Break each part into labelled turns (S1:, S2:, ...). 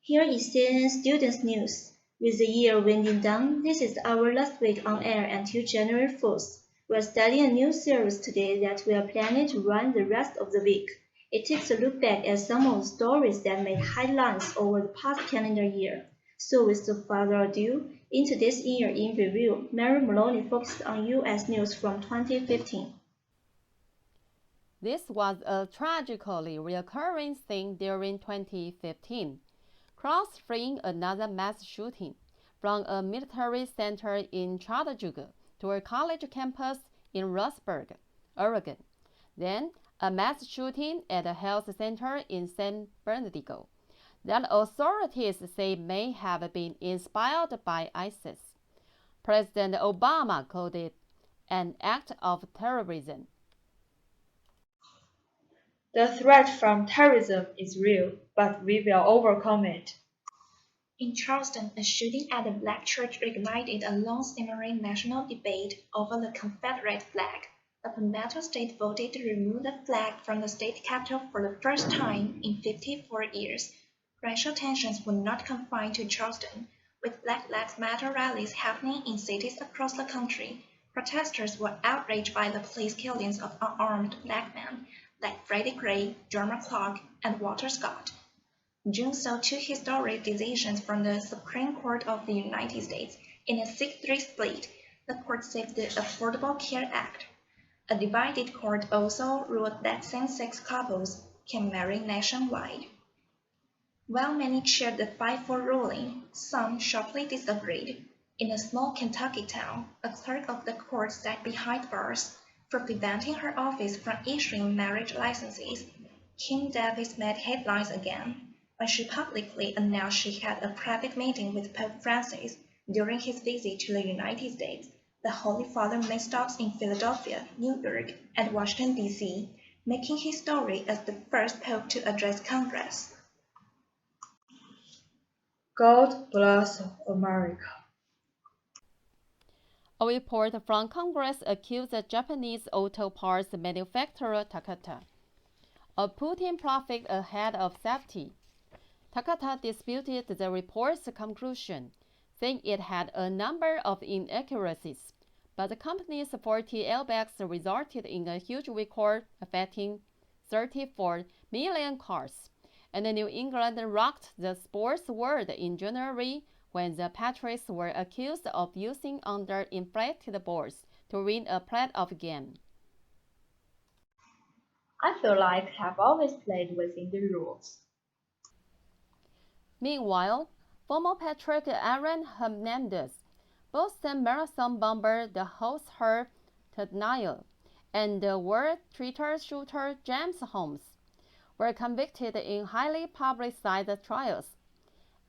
S1: Here is CNN Students News. With the year winding down, this is our last week on air until January 4th. We are studying a new series today that we are planning to run the rest of the week. It takes a look back at some of the stories that made headlines over the past calendar year. So without further ado, in today's Year in Review, Mary Maloney focused on U.S. news from 2015.
S2: This was a tragically recurring thing during 2015, cross-freeing another mass shooting from a military center in Chattanooga to a college campus in Rosberg, Oregon, then a mass shooting at a health center in San Bernardino that authorities say may have been inspired by ISIS. President Obama called it an act of terrorism.
S3: The threat from terrorism is real, but we will overcome it.
S4: In Charleston, a shooting at a black church ignited a long-simmering national debate over the Confederate flag. The Palmetto State voted to remove the flag from the state capitol for the first time in 54 years. Racial tensions were not confined to Charleston, with Black Lives Matter rallies happening in cities across the country. Protesters were outraged by the police killings of unarmed black men like Freddie Gray, Jorma Clark, and Walter Scott. June saw two historic decisions from the Supreme Court of the United States. In a 6-3 split, the court saved the Affordable Care Act. A divided court also ruled that same-sex couples can marry nationwide. While many cheered the 5-4 ruling, some sharply disagreed. In a small Kentucky town, a clerk of the court sat behind bars for preventing her office from issuing marriage licenses. Kim Davis made headlines again when she publicly announced she had a private meeting with Pope Francis during his visit to the United States. The Holy Father made stops in Philadelphia, New York, and Washington, D.C., making history as the first pope to address Congress.
S3: God bless America.
S2: A report from Congress accused the Japanese auto parts manufacturer Takata of putting profit ahead of safety. Takata disputed the report's conclusion, saying it had a number of inaccuracies, but the company's faulty airbags resulted in a huge recall affecting 34 million cars, and New England rocked the sports world in January when the Patriots were accused of using under-inflated balls to win a playoff game.
S3: I feel like I've always played within the rules.
S2: Meanwhile, former Patriot Aaron Hernandez, Boston Marathon bomber the host her denial, and the world Twitter shooter James Holmes were convicted in highly publicized trials.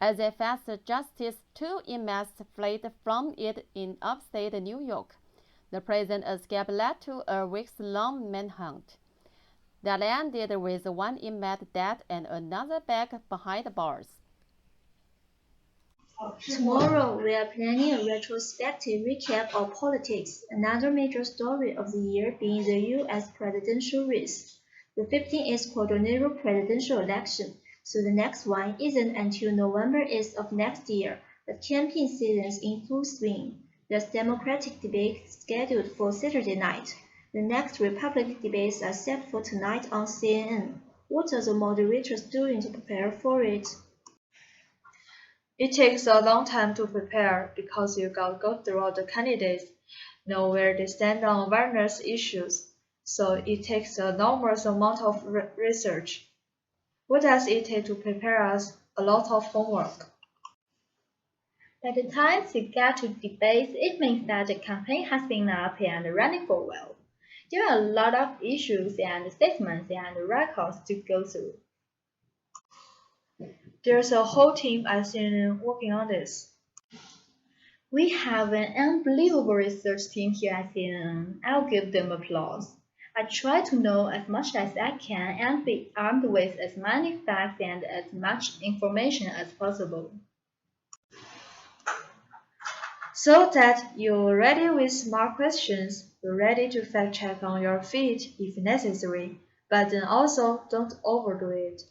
S2: As they faced justice, two inmates fled from it in upstate New York. The prison escape led to a weeks-long manhunt that ended with one inmate dead and another back behind bars.
S1: Tomorrow, we are planning a retrospective recap of politics, another major story of the year being the U.S. presidential race. The 15th is Colorado presidential election, so the next one isn't until November 8th of next year, but campaign season's in full swing. There's Democratic debate scheduled for Saturday night. The next Republican debates are set for tonight on CNN. What are the moderators doing to prepare for it?
S3: It takes a long time to prepare because you gotta go through all the candidates, know where they stand on various issues, so it takes an enormous amount of research. What does it take to prepare us? A lot of homework.
S5: By the time you get to debates, it means that the campaign has been up and running for a while. There are a lot of issues and statements and records to go through.
S3: There's a whole team at CNN working on this.
S5: We have an unbelievable research team here at CNN. I'll give them applause. I try to know as much as I can and be armed with as many facts and as much information as possible.
S3: So that you're ready with smart questions, you're ready to fact check on your feet if necessary, but then also don't overdo it.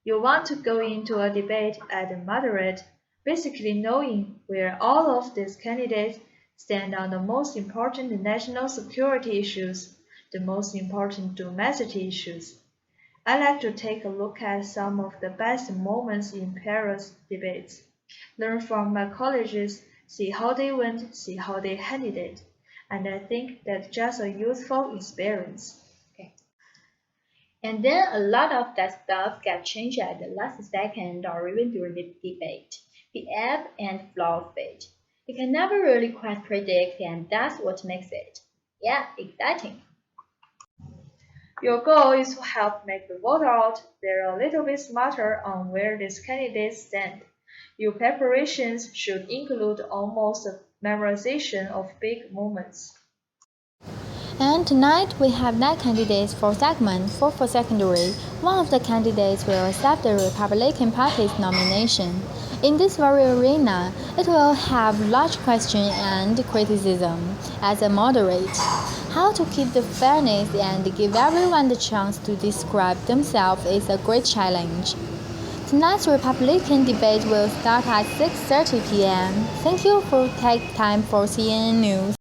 S3: You want to go into a debate at moderate, basically knowing where all of these candidates stand on the most important national security issues, the most important domestic issues. I like to take a look at some of the best moments in Paris debates, learn from my colleagues, see how they went, see how they handled it, and I think that's just a useful experience.
S5: And then a lot of that stuff gets changed at the last second or even during the debate. The ebb and flow of it. You can never really quite predict, and that's what makes it, exciting.
S3: Your goal is to help make the voter out there a little bit smarter on where these candidates stand. Your preparations should include almost a memorization of big moments.
S6: And tonight we have 9 candidates for segment 4 for secondary. One of the candidates will accept the Republican Party's nomination. In this very arena, it will have large question and criticism as a moderate. How to keep the fairness and give everyone the chance to describe themselves is a great challenge. Tonight's Republican debate will start at 6:30 p.m. Thank you for taking time for CNN News.